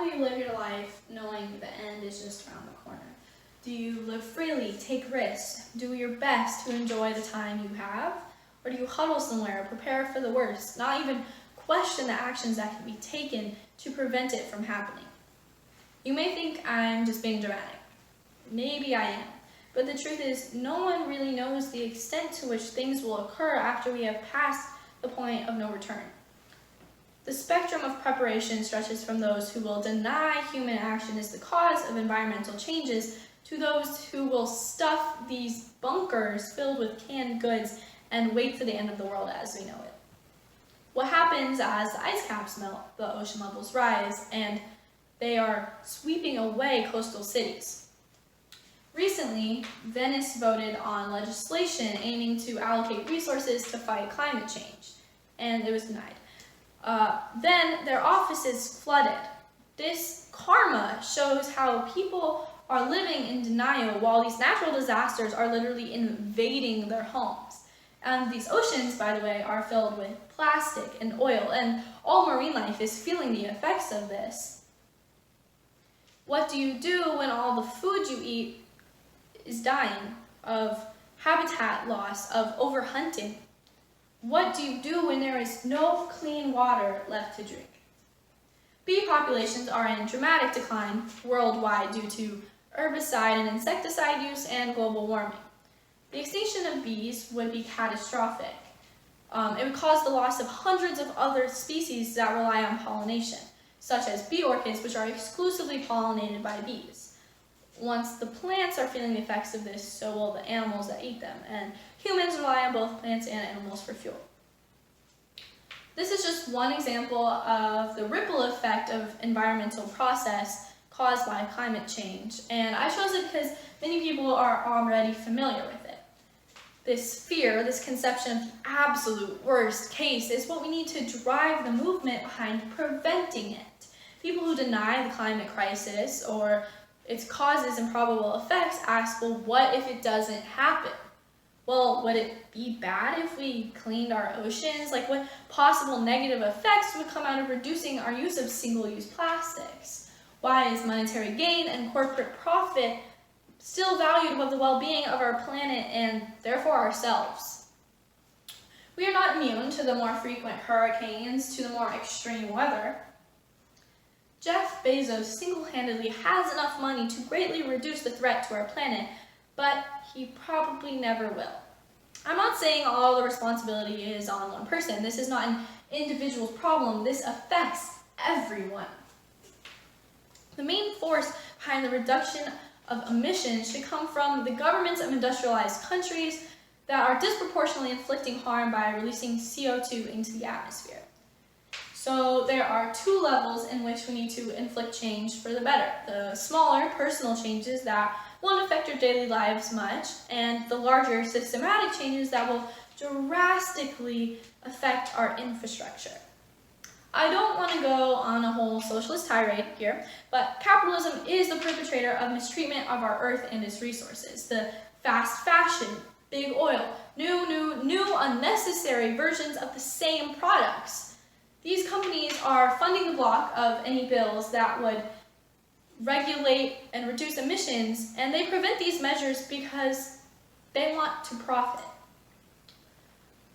do you live your life knowing the end is just around the corner? Do you live freely, take risks, do your best to enjoy the time you have? Or do you huddle somewhere, prepare for the worst, not even question the actions that can be taken to prevent it from happening? You may think I'm just being dramatic. Maybe I am. But the truth is, no one really knows the extent to which things will occur after we have passed the point of no return. The spectrum of preparation stretches from those who will deny human action is the cause of environmental changes to those who will stuff these bunkers filled with canned goods and wait for the end of the world as we know it. What happens as the ice caps melt, the ocean levels rise, and they are sweeping away coastal cities? Recently, Venice voted on legislation aiming to allocate resources to fight climate change, and it was denied. Then their offices flooded. This karma shows how people are living in denial while these natural disasters are literally invading their homes. And these oceans, by the way, are filled with plastic and oil, and all marine life is feeling the effects of this. What do you do when all the food you eat is dying of habitat loss, of overhunting? What do you do when there is no clean water left to drink? Bee populations are in dramatic decline worldwide due to herbicide and insecticide use and global warming. The extinction of bees would be catastrophic. It would cause the loss of hundreds of other species that rely on pollination, such as bee orchids, which are exclusively pollinated by bees. Once the plants are feeling the effects of this, so will the animals that eat them, and humans rely on both plants and animals for fuel. This is just one example of the ripple effect of environmental process caused by climate change, and I chose it because many people are already familiar with it. This fear, this conception of the absolute worst case is what we need to drive the movement behind preventing it. People who deny the climate crisis or its causes and probable effects ask, well, what if it doesn't happen? Well, would it be bad if we cleaned our oceans? Like, what possible negative effects would come out of reducing our use of single-use plastics? Why is monetary gain and corporate profit still valued above the well-being of our planet and therefore ourselves? We are not immune to the more frequent hurricanes, to the more extreme weather. Jeff Bezos single-handedly has enough money to greatly reduce the threat to our planet, but he probably never will. I'm not saying all the responsibility is on one person. This is not an individual's problem. This affects everyone. The main force behind the reduction of emissions should come from the governments of industrialized countries that are disproportionately inflicting harm by releasing CO2 into the atmosphere. So there are two levels in which we need to inflict change for the better. The smaller personal changes that won't affect your daily lives much, and the larger systematic changes that will drastically affect our infrastructure. I don't want to go on a whole socialist tirade here, but capitalism is the perpetrator of mistreatment of our earth and its resources. The fast fashion, big oil, new unnecessary versions of the same products. These companies are funding the block of any bills that would regulate and reduce emissions, and they prevent these measures because they want to profit.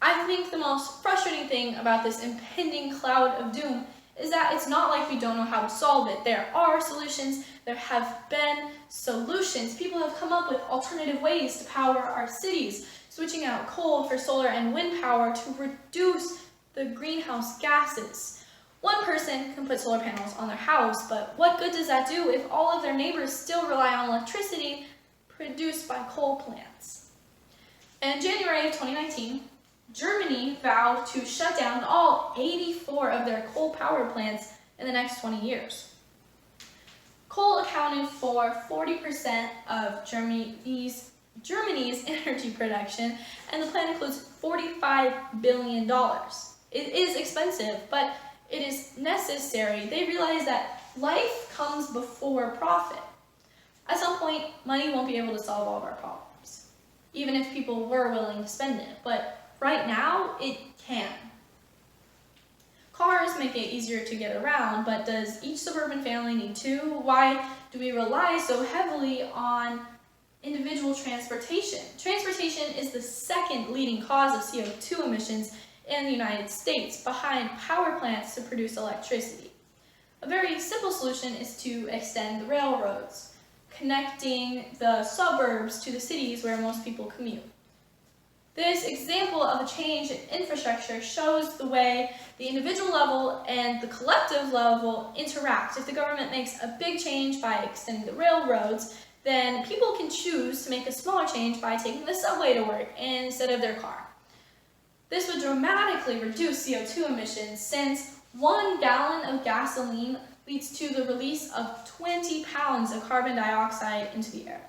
I think the most frustrating thing about this impending cloud of doom is that it's not like we don't know how to solve it. There are solutions, there have been solutions. People have come up with alternative ways to power our cities, switching out coal for solar and wind power to reduce the greenhouse gases. One person can put solar panels on their house, but what good does that do if all of their neighbors still rely on electricity produced by coal plants? In January of 2019, Germany vowed to shut down all 84 of their coal power plants in the next 20 years. Coal accounted for 40% of Germany's energy production, and the plan includes $45 billion. It is expensive, but it is necessary. They realize that life comes before profit. At some point, money won't be able to solve all of our problems, even if people were willing to spend it, but right now, it can. Cars make it easier to get around, but does each suburban family need two? Why do we rely so heavily on individual transportation? Transportation is the second leading cause of CO2 emissions in the United States, behind power plants to produce electricity. A very simple solution is to extend the railroads, connecting the suburbs to the cities where most people commute. This example of a change in infrastructure shows the way the individual level and the collective level interact. If the government makes a big change by extending the railroads, then people can choose to make a smaller change by taking the subway to work instead of their car. This would dramatically reduce CO2 emissions, since 1 gallon of gasoline leads to the release of 20 pounds of carbon dioxide into the air.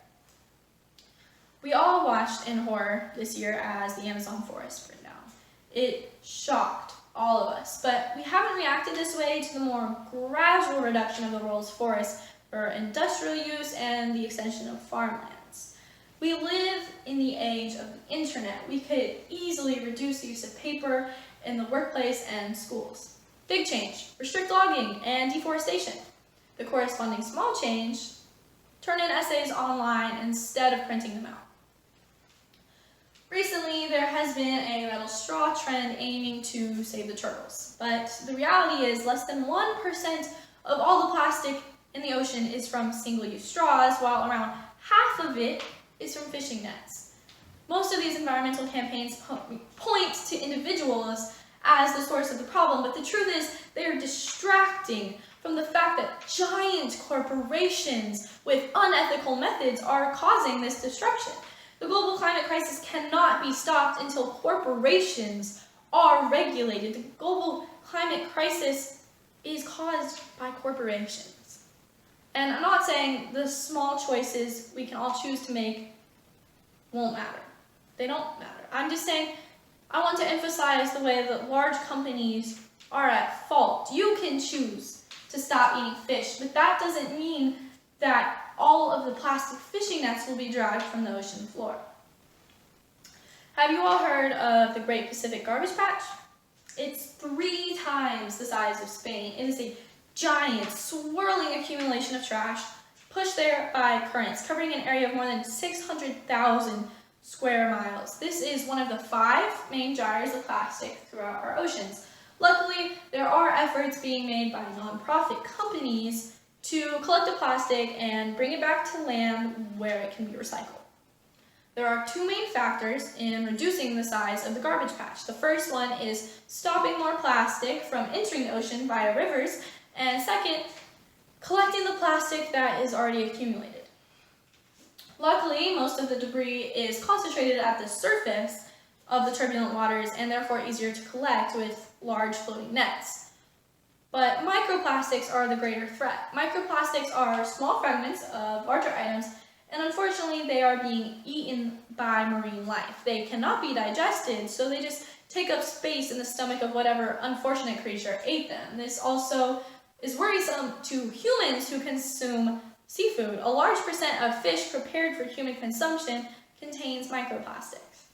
We all watched in horror this year as the Amazon forest burned down. It shocked all of us, but we haven't reacted this way to the more gradual reduction of the world's forests for industrial use and the extension of farmlands. We live in the age of the internet. We could easily reduce the use of paper in the workplace and schools. Big change: restrict logging and deforestation. The corresponding small change: turn in essays online instead of printing them out. Recently, there has been a metal straw trend aiming to save the turtles, but the reality is less than 1% of all the plastic in the ocean is from single-use straws, while around half of it is from fishing nets. Most of these environmental campaigns point to individuals as the source of the problem, but the truth is they are distracting from the fact that giant corporations with unethical methods are causing this destruction. The global climate crisis cannot be stopped until corporations are regulated. The global climate crisis is caused by corporations. And I'm not saying the small choices we can all choose to make won't matter. They don't matter. I'm just saying I want to emphasize the way that large companies are at fault. You can choose to stop eating fish, but that doesn't mean that all of the plastic fishing nets will be dragged from the ocean floor. Have you all heard of the Great Pacific Garbage Patch? It's 3 times the size of Spain. It is a giant, swirling accumulation of trash pushed there by currents, covering an area of more than 600,000 square miles. This is one of the 5 main gyres of plastic throughout our oceans. Luckily, there are efforts being made by nonprofit companies to collect the plastic and bring it back to land where it can be recycled. There are 2 main factors in reducing the size of the garbage patch. The first one is stopping more plastic from entering the ocean via rivers, and second, collecting the plastic that is already accumulated. Luckily, most of the debris is concentrated at the surface of the turbulent waters and therefore easier to collect with large floating nets. But microplastics are the greater threat. Microplastics are small fragments of larger items, and unfortunately they are being eaten by marine life. They cannot be digested, so they just take up space in the stomach of whatever unfortunate creature ate them. This also is worrisome to humans who consume seafood. A large percent of fish prepared for human consumption contains microplastics.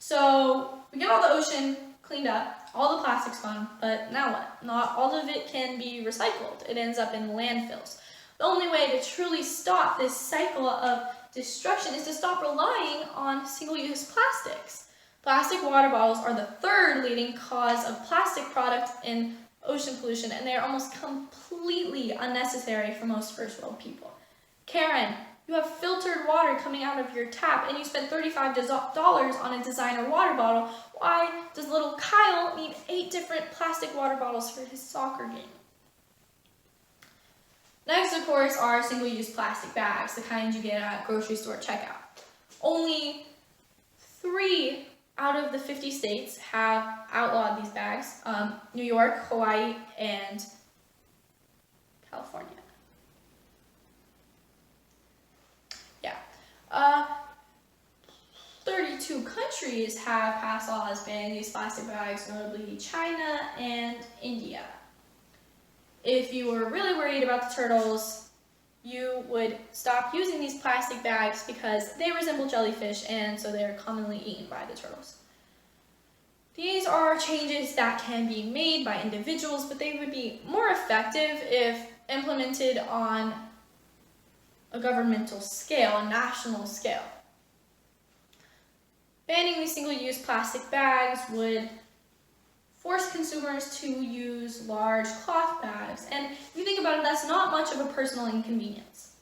So we get all the ocean cleaned up, all the plastic's gone, but now what? Not all of it can be recycled. It ends up in landfills. The only way to truly stop this cycle of destruction is to stop relying on single-use plastics. Plastic water bottles are the 3rd leading cause of plastic product in ocean pollution, and they are almost completely unnecessary for most first world people. Karen, you have filtered water coming out of your tap, and you spent $35 on a designer water bottle. Why does little Kyle need 8 different plastic water bottles for his soccer game? Next, of course, are single-use plastic bags, the kind you get at grocery store checkout. Only 3 out of the 50 states have outlawed these bags: New York, Hawaii, and California. Yeah. 32 countries have passed laws banning these plastic bags, notably China and India. If you were really worried about the turtles, you would stop using these plastic bags because they resemble jellyfish, and so they are commonly eaten by the turtles. These are changes that can be made by individuals, but they would be more effective if implemented on a governmental scale, a national scale. Banning these single-use plastic bags would force consumers to use large cloth bags, and if you think about it, that's not much of a personal inconvenience.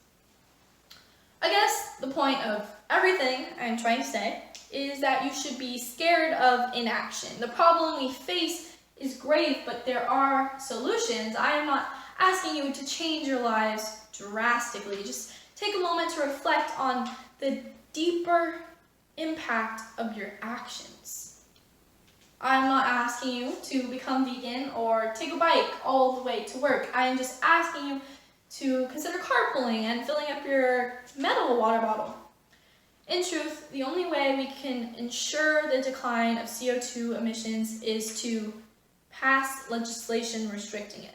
I guess the point of everything I'm trying to say is that you should be scared of inaction. The problem we face is grave, but there are solutions. I am not asking you to change your lives drastically. Just take a moment to reflect on the deeper impact of your actions. I'm not asking you to become vegan or take a bike all the way to work. I am just asking you to consider carpooling and filling up your metal water bottle. In truth, the only way we can ensure the decline of CO2 emissions is to pass legislation restricting it.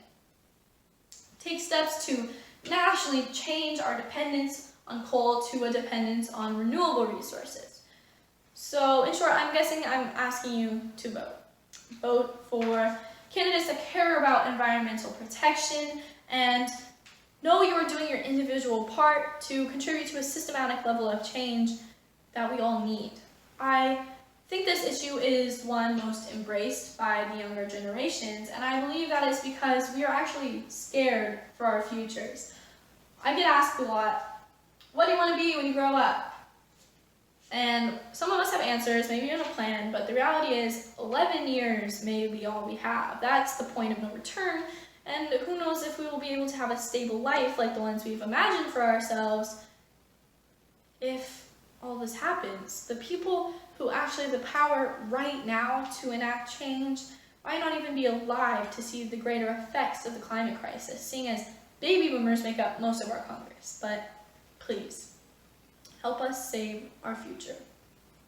Take steps to nationally change our dependence on coal to a dependence on renewable resources. So, in short, I'm guessing I'm asking you to vote. Vote for candidates that care about environmental protection and know you are doing your individual part to contribute to a systematic level of change that we all need. I think this issue is one most embraced by the younger generations, and I believe that is because we are actually scared for our futures. I get asked a lot, what do you want to be when you grow up? And some of us have answers, maybe even a plan, but the reality is 11 years may be all we have. That's the point of no return. And who knows if we will be able to have a stable life like the ones we've imagined for ourselves if all this happens. The people who actually have the power right now to enact change might not even be alive to see the greater effects of the climate crisis, seeing as baby boomers make up most of our Congress. But please, help us save our future.